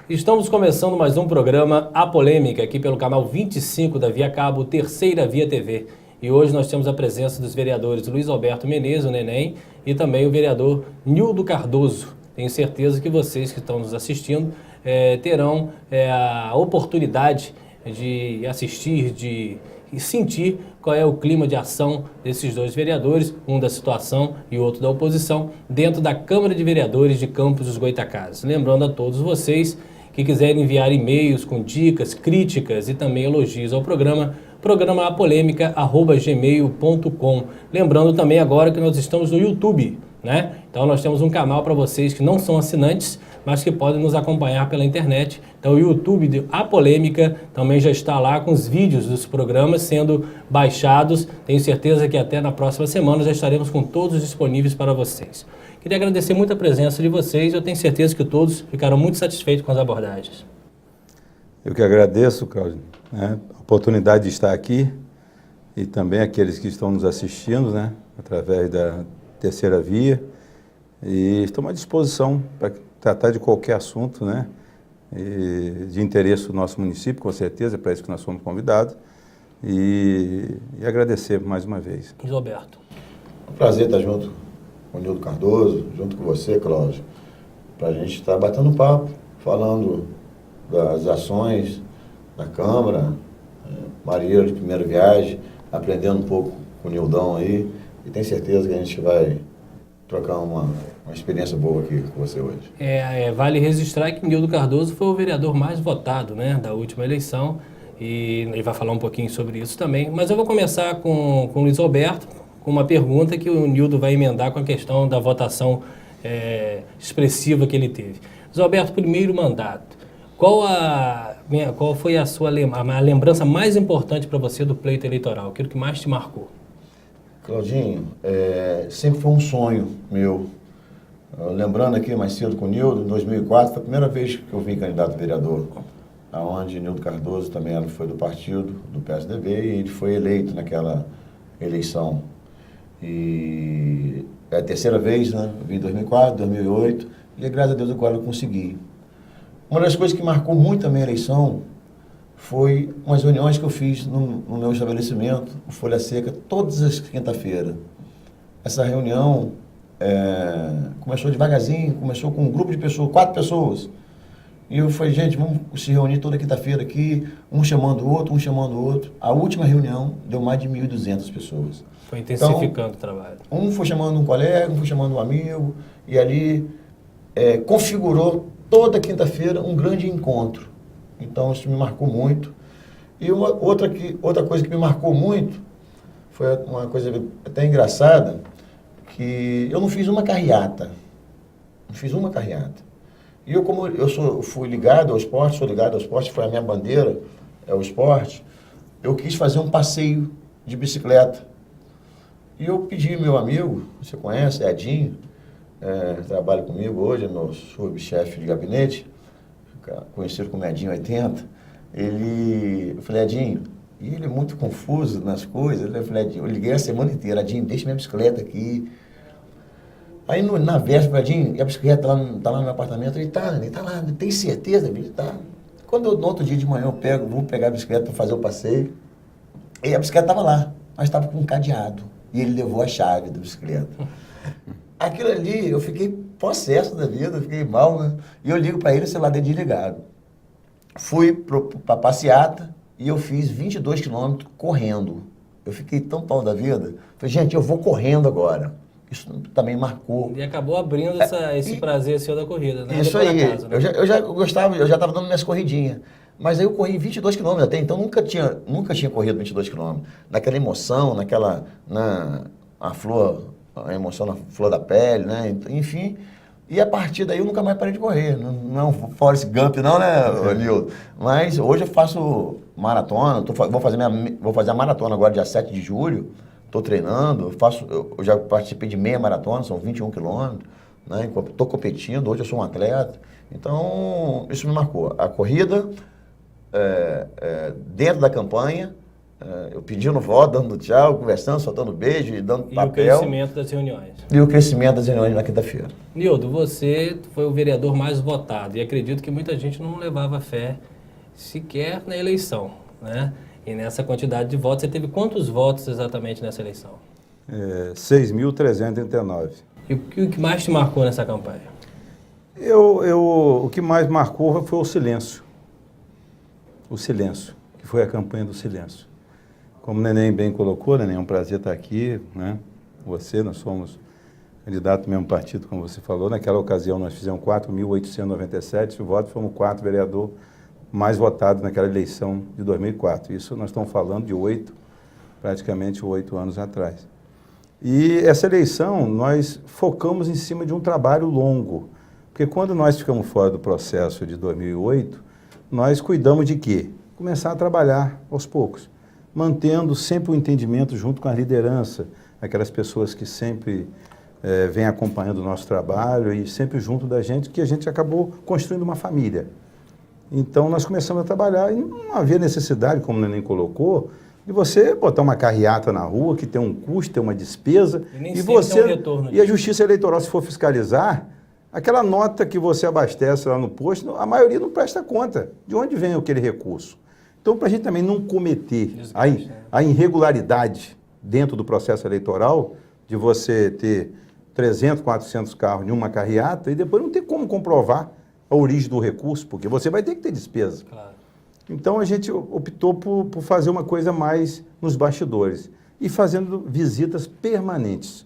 Estamos começando mais um programa A Polêmica, aqui pelo canal 25 da Via Cabo, Terceira Via TV. E hoje nós temos a presença dos vereadores Luiz Alberto Menezes, o Neném, e também o vereador Nildo Cardoso. Tenho certeza que vocês que estão nos assistindo terão a oportunidade de assistir, de sentir qual é o clima de ação desses dois vereadores, um da situação e outro da oposição, dentro da Câmara de Vereadores de Campos dos Goytacazes. Lembrando a todos vocês que quiserem enviar e-mails com dicas, críticas e também elogios ao programa apolemica@gmail.com. Lembrando também agora que nós estamos no YouTube, né? Então nós temos um canal para vocês que não são assinantes, mas que podem nos acompanhar pela internet. Então o YouTube de A Polêmica também já está lá com os vídeos dos programas sendo baixados. Tenho certeza que até na próxima semana já estaremos com todos disponíveis para vocês. Queria agradecer muito a presença de vocês. Eu tenho certeza que todos ficaram muito satisfeitos com as abordagens. Eu que agradeço, Cláudio, a oportunidade de estar aqui e também aqueles que estão nos assistindo, através da Terceira Via. E estamos à disposição para tratar de qualquer assunto, de interesse do nosso município, com certeza, é para isso que nós fomos convidados. E agradecer mais uma vez. Luiz Alberto. É um prazer estar junto com o Nildo Cardoso, junto com você, Cláudio, para a gente estar batendo papo, falando das ações da Câmara, marinheiro de primeira viagem, aprendendo um pouco com o Nildão aí, e tenho certeza que a gente vai trocar uma experiência boa aqui com você hoje. Vale registrar que Nildo Cardoso foi o vereador mais votado, da última eleição, e ele vai falar um pouquinho sobre isso também. Mas eu vou começar com o Luiz Alberto, com uma pergunta que o Nildo vai emendar com a questão da votação expressiva que ele teve. Luiz Alberto, primeiro mandato, qual foi a sua lembrança mais importante para você do pleito eleitoral? Aquilo que mais te marcou? Claudinho, sempre foi um sonho meu. Lembrando aqui mais cedo com o Nildo, em 2004, foi a primeira vez que eu vim candidato a vereador, onde Nildo Cardoso também foi do partido, do PSDB, e ele foi eleito naquela eleição. E é a terceira vez, eu vim em 2004, 2008, e graças a Deus agora eu consegui. Uma das coisas que marcou muito a minha eleição foi umas reuniões que eu fiz no meu estabelecimento, no Folha Seca, todas as quinta-feiras. Essa reunião começou devagarzinho, começou com um grupo de pessoas, 4 pessoas. E eu falei, gente, vamos se reunir toda quinta-feira aqui, um chamando o outro, um chamando o outro. A última reunião deu mais de 1.200 pessoas. Foi intensificando o trabalho. Um foi chamando um colega, um foi chamando um amigo, e ali configurou toda quinta-feira um grande encontro. Então isso me marcou muito. E outra coisa que me marcou muito foi uma coisa até engraçada, que eu não fiz uma carreata. Não fiz uma carreata. E eu, como fui ligado ao esporte, sou ligado ao esporte, foi a minha bandeira, é o esporte, eu quis fazer um passeio de bicicleta. E eu pedi meu amigo, você conhece, Edinho, trabalha comigo hoje, é meu subchefe de gabinete, conhecido como Edinho 80, eu falei, Edinho, e ele é muito confuso nas coisas, eu falei, Edinho, eu liguei a semana inteira, Edinho, deixa minha bicicleta aqui. Aí na véspera, Edinho, e a bicicleta tá lá no meu apartamento, ele tá lá, tem certeza, bicho? Tá. Quando no outro dia de manhã vou pegar a bicicleta para fazer o passeio, e a bicicleta tava lá, mas estava com um cadeado, e ele levou a chave da bicicleta. Aquilo ali, eu fiquei possesso da vida, eu fiquei mal, E eu ligo para ele, o celular dele desligado. Fui para passeata e eu fiz 22 quilômetros correndo. Eu fiquei tão pau da vida. Falei, gente, eu vou correndo agora. Isso também marcou. E acabou abrindo esse prazer seu da corrida, né? Isso Depois aí. da casa, né? Eu já gostava, eu já estava dando minhas corridinhas. Mas aí eu corri 22 quilômetros até, então nunca tinha corrido 22 quilômetros. Naquela emoção, a emoção na flor da pele, né? Enfim. E a partir daí eu nunca mais parei de correr. Não é um Forrest Gump não, né, Nildo? Mas hoje eu faço maratona, vou fazer a maratona agora dia 7 de julho. Estou treinando, eu já participei de meia maratona, são 21 quilômetros, né? Estou competindo, hoje eu sou um atleta. Então, isso me marcou. A corrida, dentro da campanha, eu pedindo voto, dando tchau, conversando, soltando beijo e dando papel. E o crescimento das reuniões. E o crescimento das reuniões na quinta-feira. Nildo, você foi o vereador mais votado e acredito que muita gente não levava fé sequer na eleição, né? E nessa quantidade de votos, você teve quantos votos exatamente nessa eleição? 6.339. E o que mais te marcou nessa campanha? O que mais marcou foi o silêncio. O silêncio, que foi a campanha do silêncio. Como o Neném bem colocou, Neném, é um prazer estar aqui, né? Nós somos candidatos do mesmo partido, como você falou. Naquela ocasião, nós fizemos 4.897 votos, fomos 4 vereadores mais votados naquela eleição de 2004. Isso nós estamos falando de praticamente 8 anos atrás. E essa eleição, nós focamos em cima de um trabalho longo. Porque quando nós ficamos fora do processo de 2008, nós cuidamos de quê? Começar a trabalhar aos poucos, mantendo sempre o entendimento junto com a liderança, aquelas pessoas que sempre vêm acompanhando o nosso trabalho e sempre junto da gente, que a gente acabou construindo uma família. Então, nós começamos a trabalhar e não havia necessidade, como o Neném colocou, de você botar uma carreata na rua, que tem um custo, tem uma despesa, e a Justiça Eleitoral, se for fiscalizar, aquela nota que você abastece lá no posto, a maioria não presta conta de onde vem aquele recurso. Então, para a gente também não cometer a irregularidade dentro do processo eleitoral, de você ter 300, 400 carros em uma carreata e depois não ter como comprovar a origem do recurso, porque você vai ter que ter despesa. Claro. Então, a gente optou por fazer uma coisa mais nos bastidores e fazendo visitas permanentes.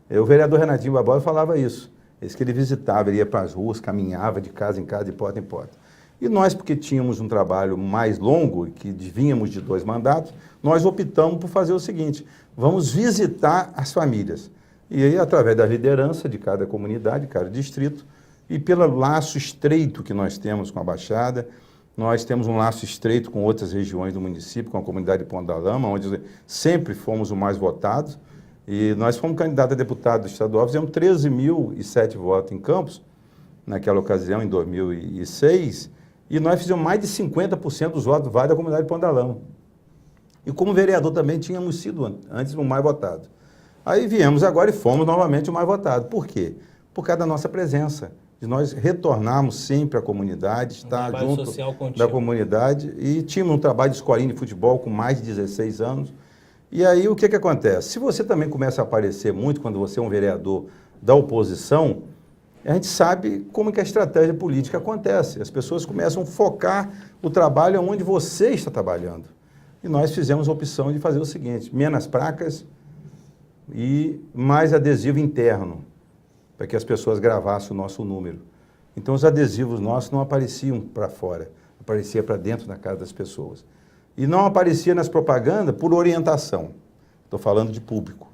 O vereador Renatinho Barbosa falava isso. Que ele visitava, ele ia para as ruas, caminhava de casa em casa, de porta em porta. E nós, porque tínhamos um trabalho mais longo, que vínhamos de 2 mandatos, nós optamos por fazer o seguinte: vamos visitar as famílias. E aí, através da liderança de cada comunidade, cada distrito, e pelo laço estreito que nós temos com a Baixada, nós temos um laço estreito com outras regiões do município, com a comunidade de Ponta da Lama, onde sempre fomos os mais votados. E nós fomos candidatos a deputado estadual, fizemos 13.007 votos em Campos, naquela ocasião, em 2006, e nós fizemos mais de 50% dos votos válidos da comunidade de Ponta da Lama. E como vereador também tínhamos sido antes o mais votado. Aí viemos agora e fomos novamente o mais votado. Por quê? Por causa da nossa presença, de nós retornarmos sempre à comunidade, estar junto da comunidade, e tínhamos um trabalho de escolinha de futebol com mais de 16 anos. E aí o que acontece? Se você também começa a aparecer muito quando você é um vereador da oposição, a gente sabe como que a estratégia política acontece. As pessoas começam a focar o trabalho onde você está trabalhando. E nós fizemos a opção de fazer o seguinte: menos placas e mais adesivo interno, para que as pessoas gravassem o nosso número. Então os adesivos nossos não apareciam para fora, aparecia para dentro da casa das pessoas. E não aparecia nas propagandas por orientação. Estou falando de público.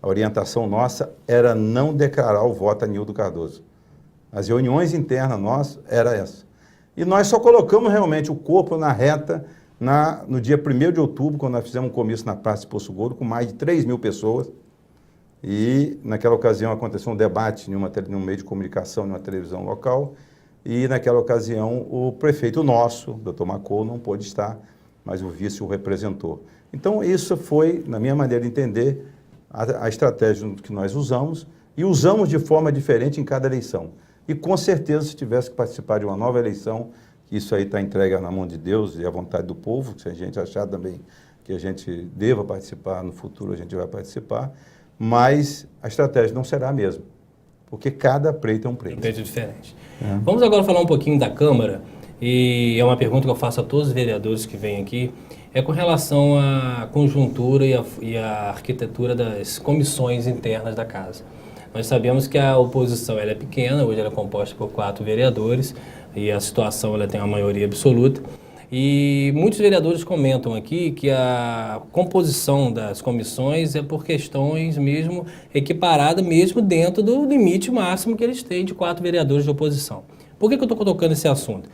A orientação nossa era não declarar o voto a Nildo Cardoso. As reuniões internas nossas era essa. E nós só colocamos realmente o corpo na reta no dia 1º de outubro, quando nós fizemos um comício na Praça de Poço Gordo, com mais de 3.000 pessoas. E naquela ocasião aconteceu um debate num meio de comunicação, numa televisão local. E naquela ocasião o prefeito nosso, Dr. Macou, não pôde estar, mas o vice o representou. Então, isso foi, na minha maneira de entender, a estratégia que nós usamos, e usamos de forma diferente em cada eleição. E, com certeza, se tivesse que participar de uma nova eleição, que isso aí está entregue na mão de Deus e à vontade do povo, se a gente achar também que a gente deva participar no futuro, a gente vai participar, mas a estratégia não será a mesma, porque cada pleito é um pleito. Um pleito diferente. Vamos agora falar um pouquinho da Câmara. E é uma pergunta que eu faço a todos os vereadores que vêm aqui, é com relação à conjuntura e à arquitetura das comissões internas da casa. Nós sabemos que a oposição ela é pequena, hoje ela é composta por 4 vereadores e a situação ela tem uma maioria absoluta. E muitos vereadores comentam aqui que a composição das comissões é por questões mesmo equiparadas, mesmo dentro do limite máximo que eles têm de 4 vereadores de oposição. Por que eu estou tocando esse assunto?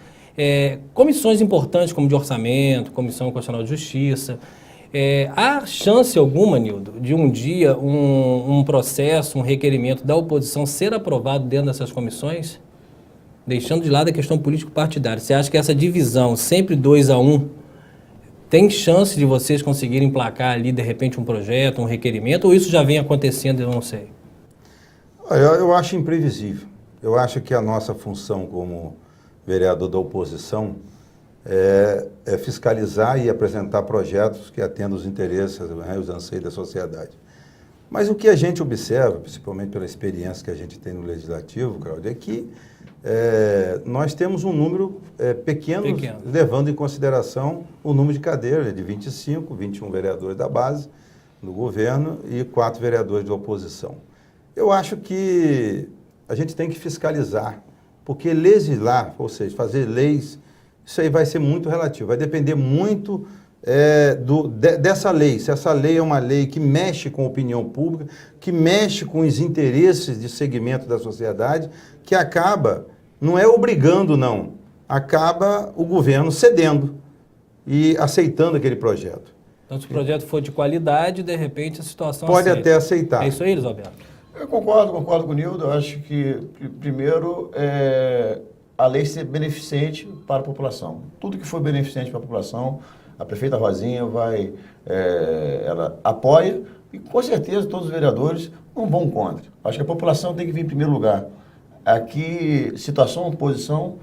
Comissões importantes como de orçamento, Comissão Constitucional de Justiça, há chance alguma, Nildo, de um dia um processo, um requerimento da oposição ser aprovado dentro dessas comissões? Deixando de lado a questão político-partidária. Você acha que essa divisão, sempre 2-1, tem chance de vocês conseguirem emplacar ali, de repente, um projeto, um requerimento, ou isso já vem acontecendo, eu não sei? Eu acho imprevisível. Eu acho que a nossa função como vereador da oposição é fiscalizar e apresentar projetos que atendam os interesses, né, os anseios da sociedade. Mas o que a gente observa, principalmente pela experiência que a gente tem no Legislativo, Cláudio, é que nós temos um número pequeno, levando em consideração o número de cadeiras, de 25, 21 vereadores da base do governo e 4 vereadores da oposição. Eu acho que a gente tem que fiscalizar, porque legislar, ou seja, fazer leis, isso aí vai ser muito relativo, vai depender muito dessa lei. Se essa lei é uma lei que mexe com a opinião pública, que mexe com os interesses de segmento da sociedade, que acaba, não é obrigando não, acaba o governo cedendo e aceitando aquele projeto. Então, se o projeto for de qualidade, de repente a situação pode até aceitar. É isso aí, Luiz Alberto? Eu concordo com o Nildo. Eu acho que, primeiro, a lei ser beneficente para a população. Tudo que for beneficente para a população, a prefeita Rosinha ela apoia e, com certeza, todos os vereadores não vão contra. Acho que a população tem que vir em primeiro lugar. Aqui, situação, oposição,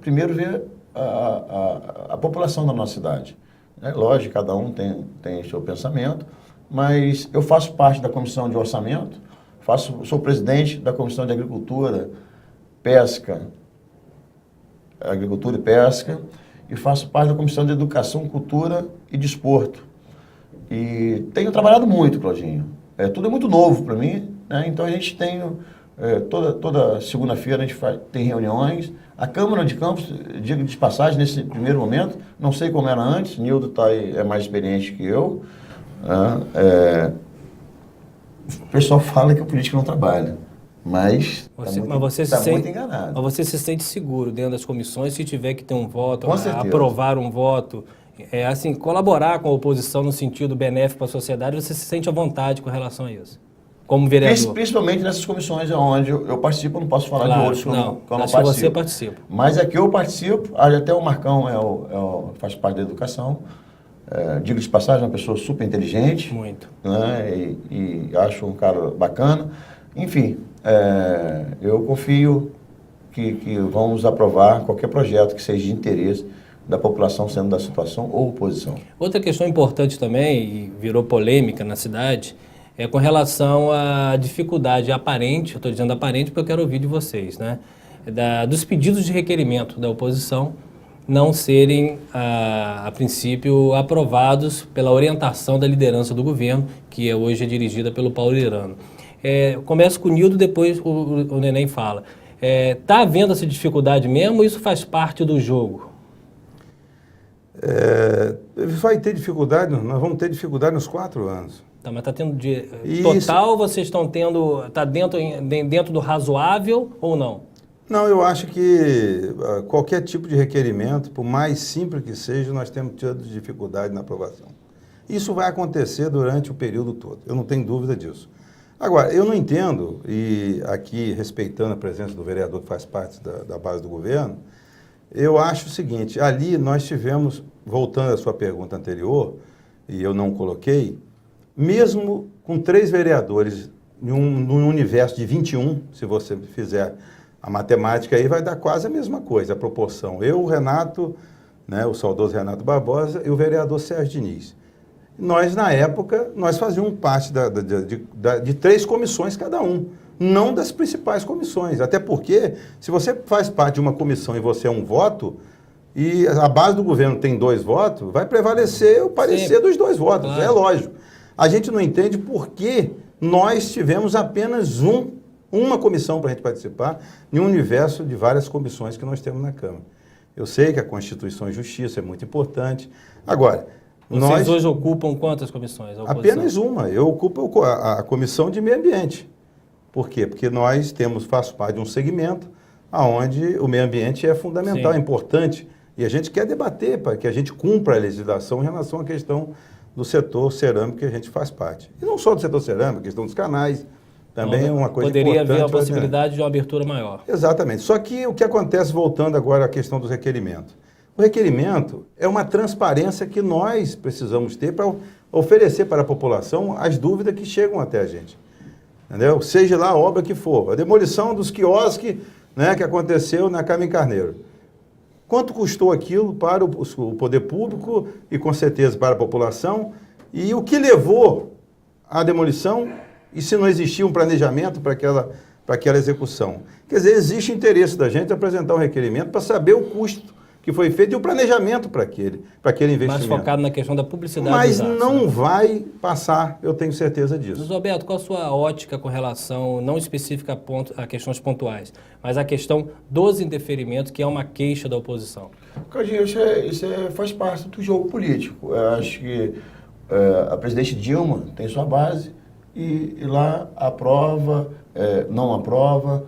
primeiro ver a população da nossa cidade. Lógico, cada um tem seu pensamento, mas eu faço parte da Comissão de Orçamento, sou presidente da Comissão de Agricultura e Pesca, e faço parte da Comissão de Educação, Cultura e Desporto. E tenho trabalhado muito, Claudinho. Tudo é muito novo para mim, né? Então a gente tem, toda segunda-feira a gente tem reuniões. A Câmara de Campos, digo de passagem, nesse primeiro momento, não sei como era antes, Nildo é mais experiente que eu, o pessoal fala que o político não trabalha, mas está muito enganado. Mas você se sente seguro dentro das comissões, se tiver que ter um voto, com certeza, aprovar um voto, colaborar com a oposição no sentido benéfico para a sociedade, você se sente à vontade com relação a isso, como vereador? Principalmente nessas comissões onde eu participo, eu não posso falar de outros que eu não participo. Você participa. Mas aqui eu participo, até o Marcão faz parte da educação. Digo de passagem, é uma pessoa super inteligente. Muito. Né, e acho um cara bacana. Enfim, eu confio que vamos aprovar qualquer projeto que seja de interesse da população, sendo da situação ou oposição. Outra questão importante também, e virou polêmica na cidade, é com relação à dificuldade aparente, eu estou dizendo aparente porque eu quero ouvir de vocês, né? Dos pedidos de requerimento da oposição não serem, a princípio, aprovados pela orientação da liderança do governo, que hoje é dirigida pelo Paulo Irano. Começo com o Nildo, depois o Neném fala. Está havendo essa dificuldade mesmo ou isso faz parte do jogo? Vai ter dificuldade, nós vamos ter dificuldade nos 4 anos. Tá, mas está tendo total, vocês estão tendo, está dentro do razoável ou não? Não, eu acho que qualquer tipo de requerimento, por mais simples que seja, nós temos tido dificuldade na aprovação. Isso vai acontecer durante o período todo, eu não tenho dúvida disso. Agora, eu não entendo, e aqui respeitando a presença do vereador que faz parte da base do governo, eu acho o seguinte, ali nós tivemos, voltando à sua pergunta anterior, e eu não coloquei, mesmo com 3 vereadores num universo de 21, se você fizer a matemática aí, vai dar quase a mesma coisa, a proporção. Eu, o Renato, né, o saudoso Renato Barbosa, e o vereador Sérgio Diniz. Nós, na época, nós fazíamos parte de 3 comissões cada um, não das principais comissões. Até porque, se você faz parte de uma comissão e você é um voto, e a base do governo tem 2 votos, vai prevalecer o parecer dos 2 votos, claro. É lógico. A gente não entende por que nós tivemos apenas uma comissão para a gente participar em um universo de várias comissões que nós temos na Câmara. Eu sei que a Constituição e Justiça é muito importante. Agora, vocês hoje ocupam quantas comissões? Apenas uma. Eu ocupo a Comissão de Meio Ambiente. Por quê? Porque nós faço parte de um segmento onde o meio ambiente é fundamental, é importante. E a gente quer debater para que a gente cumpra a legislação em relação à questão do setor cerâmico que a gente faz parte. E não só do setor cerâmico, a questão dos canais, também é uma coisa importante. Poderia haver a possibilidade de uma abertura maior. Exatamente. Só que o que acontece, voltando agora à questão dos requerimentos. O requerimento é uma transparência que nós precisamos ter para oferecer para a população as dúvidas que chegam até a gente. Entendeu? Seja lá a obra que for. A demolição dos quiosques, né, que aconteceu na Carmen Carneiro. Quanto custou aquilo para o poder público e, com certeza, para a população? E o que levou à demolição? E se não existia um planejamento para aquela execução? Quer dizer, existe interesse da gente apresentar um requerimento para saber o custo que foi feito e o planejamento para aquele investimento. Mais focado na questão da publicidade. Mas não vai passar, eu tenho certeza disso. Luiz Alberto, qual a sua ótica com relação, não específica a questões pontuais, mas a questão dos indeferimentos, que é uma queixa da oposição? Claudinho, isso faz parte do jogo político. Eu acho que a presidente Dilma tem sua base e lá aprova, não aprova.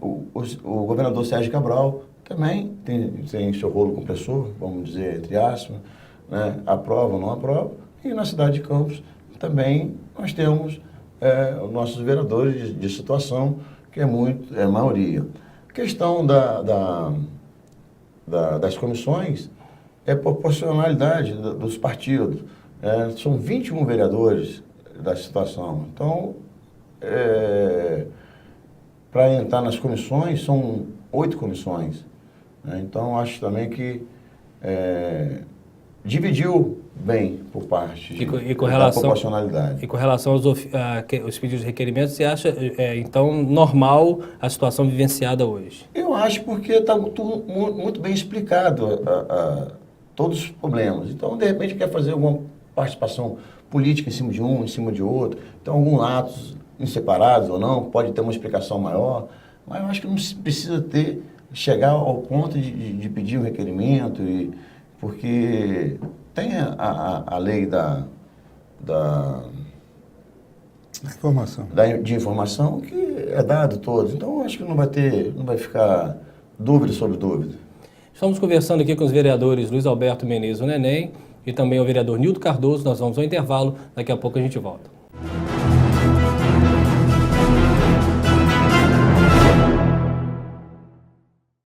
O governador Sérgio Cabral também tem seu rolo compressor, vamos dizer, entre aspas, né? Aprova ou não aprova. E na cidade de Campos também nós temos os nossos vereadores de situação, que é a maioria. A questão das comissões é proporcionalidade dos partidos. São 21 vereadores da situação. Então, para entrar nas comissões, são 8 comissões. Então, acho também que dividiu bem por parte da proporcionalidade. E com relação aos pedidos de requerimentos, você acha, então, normal a situação vivenciada hoje? Eu acho porque está muito bem explicado todos os problemas. Então, de repente, quer fazer alguma participação política em cima de um, em cima de outro. Então, alguns atos inseparados ou não, pode ter uma explicação maior, mas eu acho que não precisa chegar ao ponto de pedir um requerimento, porque tem a lei de informação que é dado a todos. Então, eu acho que não vai ficar dúvida sobre dúvida. Estamos conversando aqui com os vereadores Luiz Alberto Menezes, o Neném, e também o vereador Nildo Cardoso. Nós vamos ao intervalo, daqui a pouco a gente volta.